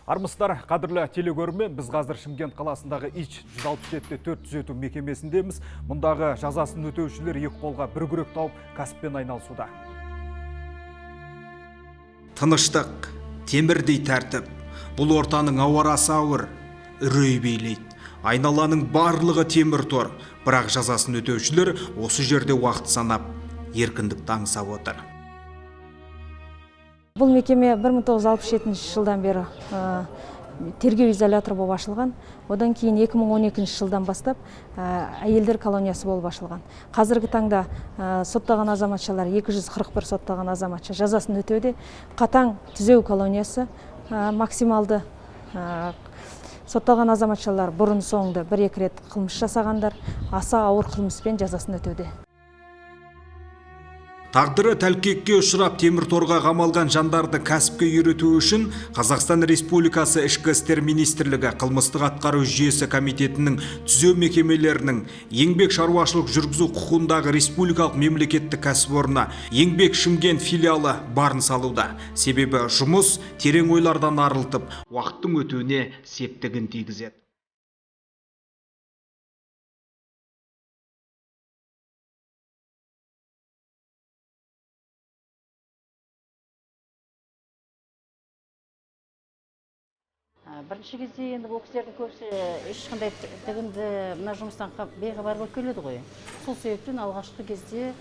Армысыздар, қадірлі телекөрермен, біз қазір Шымкент қаласындағы ИЧ 167-4 түзету мекемесіндеміз. Мұндағы жазасын өтеушілер екі қолға бір күрек тауып кәсіппен айналысуда. Тыныштық, темірдей тәртіп. Бұл ортаның ауарасы ауыр, үрей билейді. Айналаның барлығы темір тор, бірақ жазасын өтеушілер осы жерде уақыт санап, еркіндікті аңсап отыр. Бұл мекеме 1967 жылдан бері тергеу изоляторы болып ашылған. Одан кейін 2012 жылдан бастап әйелдер колониясы болып ашылған. Қазіргі таңда сотталған азаматшалар 241 сотталған азаматша жазасын өтеуде. Қатаң түзеу колониясы максималды сотталған азаматшалар бұрын соңды 1-2 рет қылмыс жасағандар аса ауыр қылмыспен жазасын өтеуде. Тағдыры тәлкекке ұшырап темір торға қамалған жандарды кәсіпке үйрету үшін Қазақстан Республикасы Ішкі істер министрлігі қылмыстық атқару жүйесі комитетінің түзеу мекемелерінің еңбек шаруашылық жүргізу құқығындағы республикалық мемлекеттік кәсіпорны Еңбек Шымкент филиалы барын салуда. Себебі жұмыс терең ойлардан арылтып, уақыттың өтуіне септігін тигізеді. Бірінші кезде енді бұл кісілердің көбісі ешқандай тігінді мына жұмыстан бейхабар болып келеді ғой. Сол себептен алғашқы кезде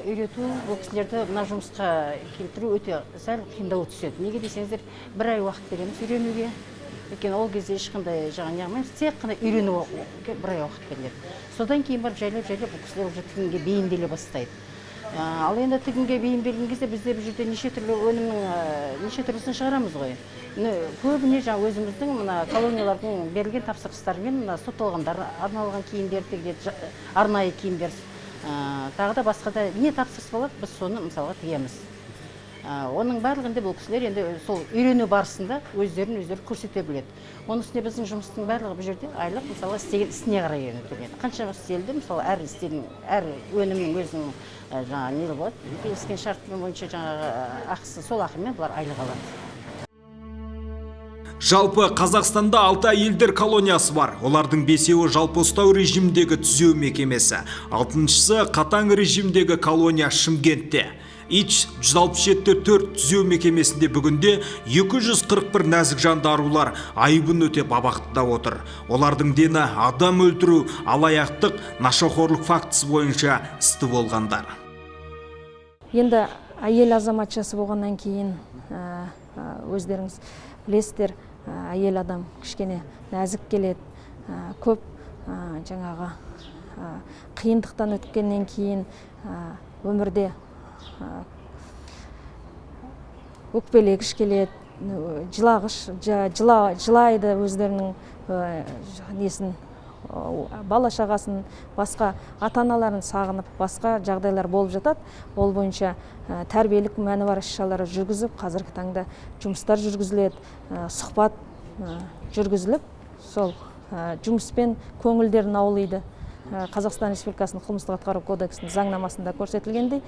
үйрету бұл кісілерді мына жұмысқа келтіру өте сәл қиындау түседі. Неге десеңіздер, 1 ай уақыт береміз үйренуге. Өйткені ол кезде ешқандай неғылмаймыз, тек қана үйренуге 1 ай уақыт беріледі. Содан кейін барып жайлап бұл кісілер уже тігінге бейімделе бастайды. Ал енді тігінге бейімделген кезде бізде бұл жерде неше түрлі өнімнің неше түрлісін шығарамыз ғой. Көбіне өзіміздің колониялардың берілген тапсырыстарымен сотталғандар арналған киімдер тігеді, арнайы киімдер. Тағы да басқа да не тапсырыс болады, біз соны мысалға тігеміз. Оның барлығында бұл кісілер енді сол үйрену барысында өздерін көрсете біледі. Оның үстіне біздің жұмыстың барлығы бұл жерде айлық мысалы істеген ісіне қарай өтіледі. Қанша істелді, мысалы әр істелдің, әр өнімнің өзінің не болады, келіскен шарты бойынша ақысы сол ақымен бұлар айлық алады. Жалпы Қазақстанда 6 әйелдер колониясы бар. Олардың 5-еуі жалпы ұстау режимдегі түзеу мекемесі. 6-шысы қатаң режимдегі колония Шымкентте. ИЧ 167-4 түзеу мекемесінде бүгінде 241 нәзік жанды арулар айыбын өтеп абақтыда отыр. Олардың дені адам өлтіру, алаяқтық, нашақорлық фактісі бойынша істі болғандар. Енді әйел азаматшасы болғаннан кейін өздеріңіз білесіздер, әйел адам кішкене нәзік келеді, көп жаңағы қиындықтан өткеннен кейін өмірде өкпелегіш келеді, жылағыш, жылайды өздерінің несін, бала шағасын, басқа ата-аналарын сағынып, басқа жағдайлар болып жатады. Ол бойынша тәрбиелік мәні бар іс-шаралар жүргізіп, қазіргі таңда жұмыстар жүргізіледі, сұхбат жүргізіліп, сол жұмыспен көңілдерін аулайды. Қазақстан Республикасының қылмыстық атқару кодексінің заңнамасында көрсетілгендей,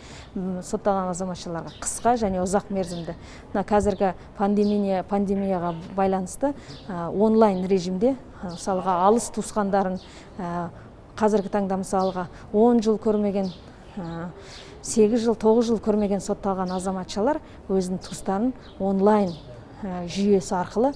сотталған азаматшаларға қысқа және ұзақ мерзімді. Қазіргі пандемияға байланысты онлайн режимде, мысалға алыс туысқандарын қазіргі таңда мысалға 10 жыл көрмеген, 8 жыл, 9 жыл көрмеген сотталған азаматшалар өзінің туыстарын онлайн жүйесі арқылы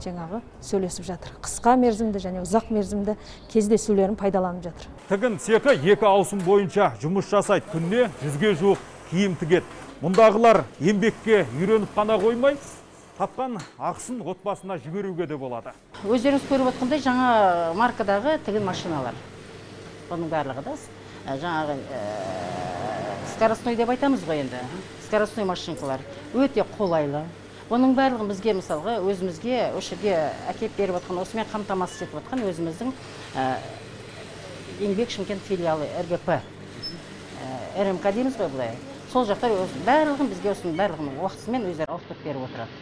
жаңағы сөйлесіп жатыр. Қысқа мерзімді және ұзақ мерзімді кездесулерін пайдаланып жатыр. Тігін цехі 2 ауысым бойынша жұмыс жасайды, күніне 100-ге жуық киім тігеді. Мұндағылар еңбекке үйреніп қана қоймай, тапқан ақысын отбасына жіберуге де болады. Өздеріңіз көріп отқандай жаңа маркадағы тігін машиналар. Оның барлығы да жаңағы скоростной деп айтамыз ғой енді. Скоростной машинкалар өте қолайлы. Оның барлығын бізге мысалға өзімізге өшірге әкеп беріп отқан, осымен қамтамасыз етіп отқан өзіміздің Еңбек Шымкент филиалы РГП, РМК дейміз ғой бұлай. Сол жақтар барлығын бізге осының барлығын уақытысымен өздері ауыстырып беріп отырады.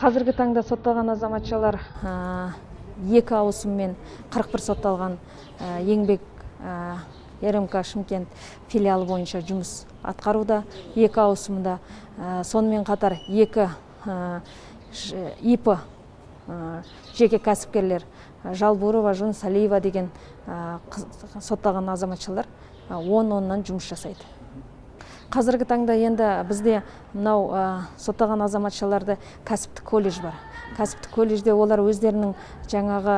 Қазіргі таңда сотталған азаматшалар 2 ауысыммен 41 сотталған еңбек РМК Шымкент филиалы бойынша жұмыс атқаруда. 2 ауысымда сонымен қатар 2 ИП жеке кәсіпкерлер Жалбурова, Жунсалиева деген сотталған азаматшалар 10-10-нан жұмыс жасайды. Қазіргі таңда енді бізде мынау сотталған азаматшаларды кәсіптік колледж бар. Кәсіптік колледжде олар өздерінің жаңағы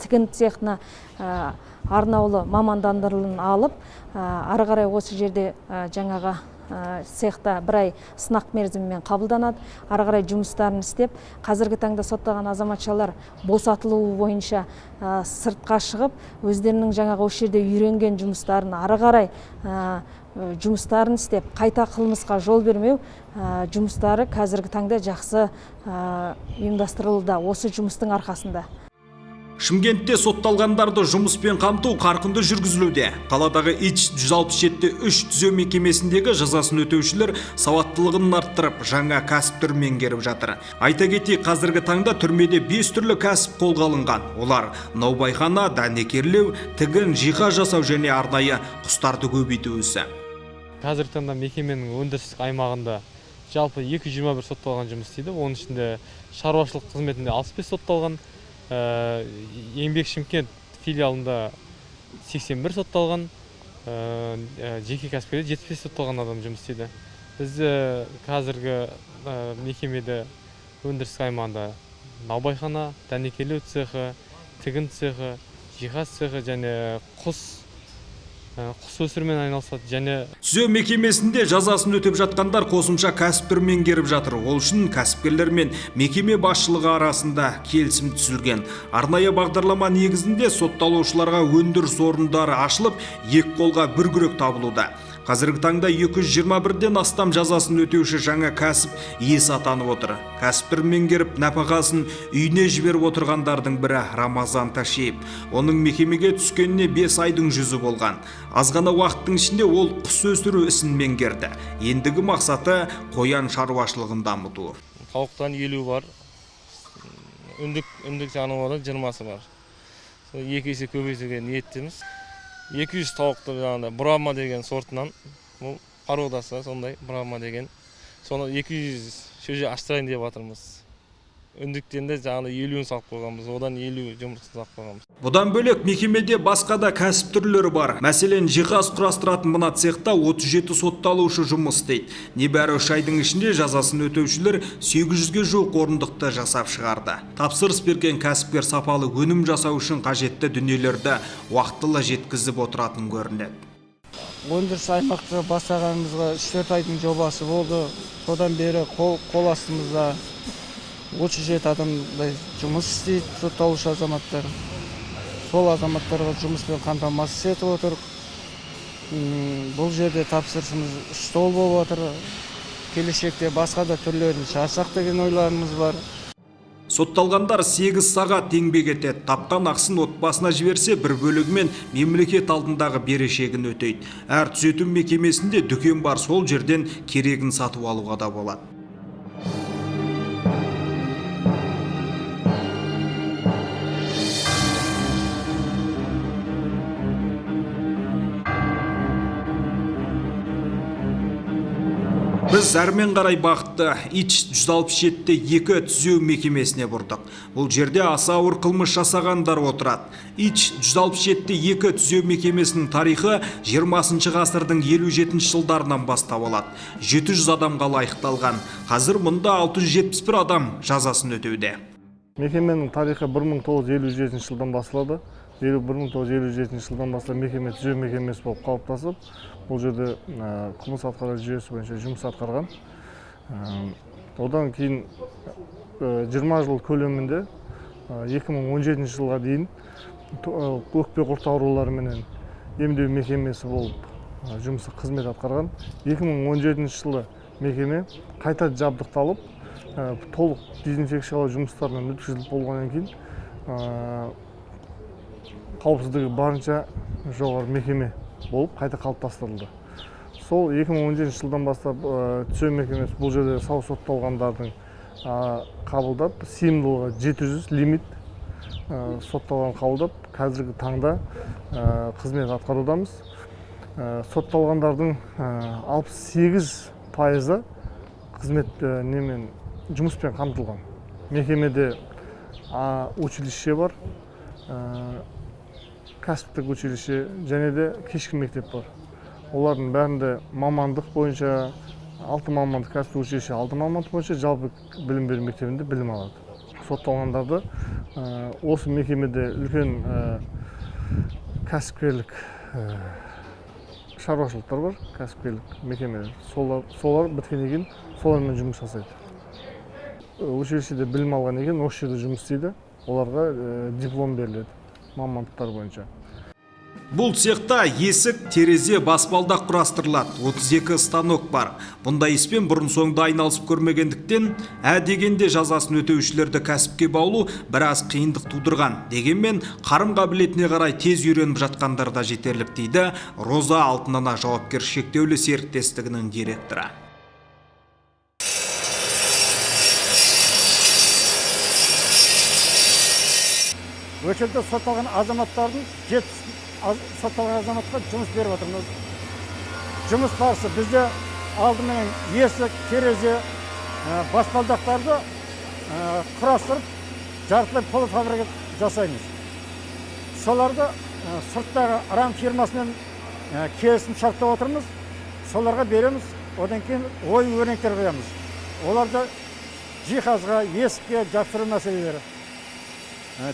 тігін цехына арнаулы мамандандырылым алып, ары қарай осы жерде жаңағы цехта 1 ай сынақ мерзімімен қабылданады. Ары қарай жұмыстарын істеп, қазіргі таңда сотталған азаматшалар босатылуы бойынша сыртқа шығып, өздерінің жаңағы осы жерде үйренген жұмыстарын ары қарай жұмыстарын істеп, қайта қылмысқа жол бермеу жұмыстары қазіргі таңда жақсы ұйымдастырылуда осы жұмыстың арқасында. Шымкентте сотталғандарды жұмыспен қамту қарқынды жүргізілуде. Қаладағы ИЧ 167-3 түзеу мекемесіндегі жазасын өтеушілер сауаттылығын арттырып, жаңа кәсіп түрін меңгеріп жатыр. Айта кетейік, қазіргі таңда түрмеде 5 түрлі кәсіп қолға алынған. Олар наубайхана, дәнекерлеу, тігін, жиһаз жасау және арнайы құстарды көбейту ісі. Қазіргі таңда мекеменің өндірістік аймағында жалпы 221 сотталған жұмыс істейді. Оның ішінде шаруашылық қызметінде 65 сотталған, еңбек Шымкент филиалында 81 сотталған, жеке кәсіпкерде 75 сотталған адам жұмыс істейді. Біз қазіргі мекемеде өндірістік аймағында наубайхана, дәнекерлеу цехы, тігін цехы, жиһаз цехы және құс өсірумен айналысады. Және түзеу мекемесінде жазасын өтеп жатқандар қосымша кәсіп түрін меңгеріп жатыр. Ол үшін кәсіпкерлер мен мекеме басшылығы арасында келісім түзілген. Арнайы бағдарлама негізінде сотталушыларға өндіріс орындары ашылып, екі қолға бір күрек табылуда. Қазіргі таңда 221-ден астам жазасын өтеуші жаңа кәсіп иесі атанып отыр. Кәсіп түрін меңгеріп, нәпақасын үйіне жіберіп отырғандардың бірі Рамазан Ташиев. Оның мекемеге түскеніне 5 айдың жүзі болған. Аз ғана уақыттың ішінде ол құс өсіру ісін меңгерді. Ендігі мақсаты қоян шаруашылығын дамыту. Тауықтан 50 бар, үндік жануары 20-сы бар. 2 есе көбейтуге ниеттеміз. 200 тауықты жаңағыда Брама деген сортынан, бұл пародасы сондай Брама деген. Соны 200 шөже аштырайын деп жатырмыз. Үндіктен де жаңағыда 50-ін салып қойғанбыз, одан 50 жұмыртқасын салып қойғанбыз. Бұдан бөлек мекемеде басқа да кәсіп түрлері бар. Мәселен, жиһаз құрастыратын мына цехта 37 сотталушы жұмыс істейді. Небәрі 3 айдың ішінде жазасын өтеушілер 800-ге жуық орындықты жасап шығарды. Тапсырыс берген кәсіпкер сапалы өнім жасау үшін қажетті дүниелерді уақытылы жеткізіп отыратын көрінеді. Өндіріс аймақты бастағанымызға 3-4 айдың жобасы болды. Содан бері қол астымызда 37 адамдай жұмыс істейді, сотталушы азаматтар. Сол азаматтарға жұмыспен қамтамасыз етіп отыр. Бұл жерде тапсырысымыз стол болып отыр. Келешекте басқа да түрлерін шығарсақ деген ойларымыз бар. Сотталғандар 8 сағат еңбек етеді. Тапқан ақысын отбасына жіберсе, бір бөлігімен мемлекет алдындағы берешегін өтейді. Әр түзету мекемесінде дүкен бар, сол жерден керегін сатып алуға да болады. Біз әрмен қарай бақытты ИЧ 167-те 2 түзеу мекемесіне бұрдық. Бұл жерде аса ауыр қылмыс жасағандар отырады. ИЧ 167-те 2 түзеу мекемесінің тарихы 20 ғасырдың 57 жылдарынан бастап алады. 700 адамға лайықталған. Қазір мұнда 671 адам жазасын өтеуде. Мекеменің тарихы 1957 жылдан басталады. 1957 жылдан бастап мекеме түзеу мекемесі болып қалыптасып, бұл жерде қылмыс атқару жүйесі бойынша жұмыс атқарған. Одан кейін 20 жыл көлемінде 2017 жылға дейін өкпе құрт аурулары менен емдеу мекемесі болып жұмысы қызмет атқарған. 2017 жылы мекеме қайта жабдықталып, толық дезинфекциялау жұмыстарынан өткізіліп болғаннан кейін қауіпсіздігі барынша жоғары мекеме болып қайта қалыптастырылды. Сол 2017 жылдан бастап түзеу мекемесі бұл жерде сау сотталғандардың қабылдап, сыйымдылығы 700 лимит сотталған қабылдап, қазіргі таңда қызмет атқарудамыз. Сотталғандардың 68% қызмет немен жұмыспен қамтылған. Мекемеде училище бар, кәсіптік училище және де кешкі мектеп бар. Олардың бәрінде мамандық бойынша 6 мамандық, кәсіптік училище 6 мамандық бойынша жалпы білім беру мектебінде білім алады. Сотталғандарды осы мекемеде үлкен кәсіпкерлік шаруашылықтар бар, кәсіпкерлік мекемелер. Солар біткеннен кейін солармен жұмыс жасайды. Училищеде білім алған екен, осы жерде жұмыс істейді. Оларға диплом беріледі мамандықтар бойынша. Бұл цехта есік, терезе, баспалдақ құрастырылады. 32 станок бар. Бұндай іспен бұрын соңды айналысып көрмегендіктен, дегенде жазасын өтеушілерді кәсіпке баулу біраз қиындық тудырған. Дегенмен қарым қабілетіне қарай тез үйреніп жатқандар да жетерлік дейді Роза Алтынана жауапкершілігі шектеулі серіктестігінің директоры. Өшелді сотталған азаматтардың сотталған азаматқа жұмыс беріп отырмыз. Жұмыс барысы бізде алдымен есік, терезе, баспалдақтарды құрастырып, жартылай полуфабрикат жасаймыз. Соларды сырттағы рам фирмасымен келісім шарттап отырмыз. Соларға береміз, одан кейін ою-өрнектер қоямыз. Оларды жиһазға, есікке жапсыру мәселелері.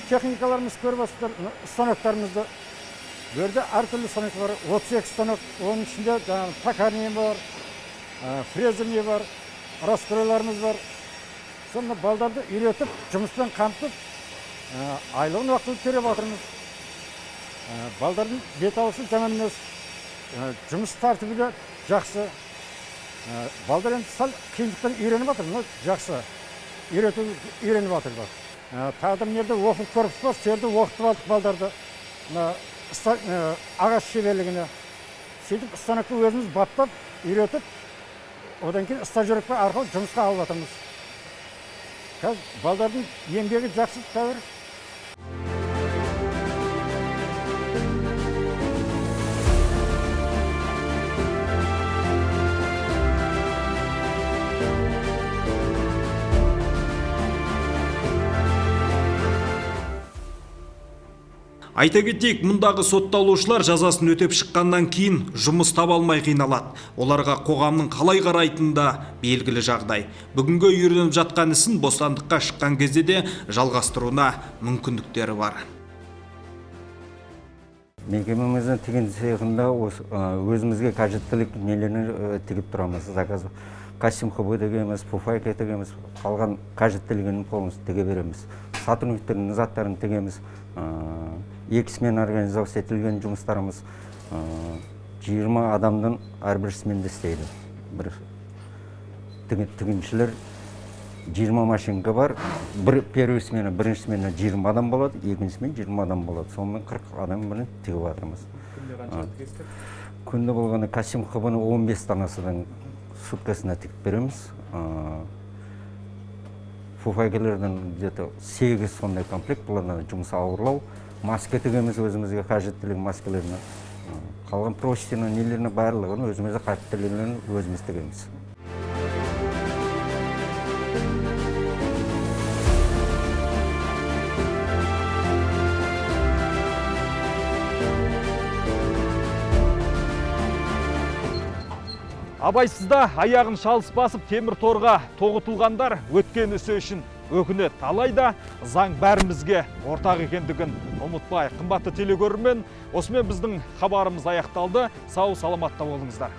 Техникаларымыз көріп отырсыздар, станоктарымызды. Берде әртүрлі станоктар, 32 станок, оның ішінде токарный бар, фрезерный бар, раскройларымыз бар. Сонда балдарды үйретіп, жұмыспен қамтып, айлығын уақытылы төлеп отырмыз. Балдардың бет алысы жаман емес, жұмыс тәртібі де жақсы. Балдар енді сәл қиындықтан үйреніп отыр, жақсы. Үйреніп отыр бар. Тағдыр нерде оқып көріп бар, серді оқытып алдық балдарды. Ағаш шеберлігіне. Сөйтіп станокты өзіміз баптап, үйретіп, одан кейін стажировка арқылы жұмысқа алып жатырмыз. Қазір балдардың еңбегі жақсы тәуір. Айта кетейік, мұндағы сотталушылар жазасын өтеп шыққаннан кейін жұмыс таба алмай қиналады. Оларға қоғамның қалай қарайтынында белгілі жағдай. Бүгінгі үйреніп жатқан ісін бостандыққа шыққан кезде де жалғастыруына мүмкіндіктері бар. Мекемеміздің тігін цехында өзімізге қажеттілік нелерін тігіп тұрамыз. Заказ костюм тігеміз, фуфайка тігеміз, қалған қажеттілігін полностью тіге береміз. Сотрудниктердің заттарын тігеміз. Екісімен организация етілген жұмыстарымыз 20 адамның әрбір сменде істейді. Тігіншілер 20 машинка бар. Первый смена, бірінші смена 20 адам болады, екінші смена 20 адам болады. Сонымен 40 адам бірін тігіп жатырмыз. Күнде болғаны костюм қыбыны 15 данасының суткасына тігіп береміз. Фуфайкалердің где-то 8 сондай комплект, бұлардан жұмыс ауырлау. Маска тігеміз өзімізге қажеттілік маскаларына. Қалған простина нелеріне барлығын өзімізге қажеттілігін өзіміз тігеміз. Абайсызда аяғын шалыс басып темір торға тоғытылғандар өткен ісі үшін өкінет. Алайда заң бәрімізге ортақ екендігін ұмытпайық. Қымбатты телекөрермен, осымен біздің хабарымыз аяқталды. Сау саламатта болыңыздар.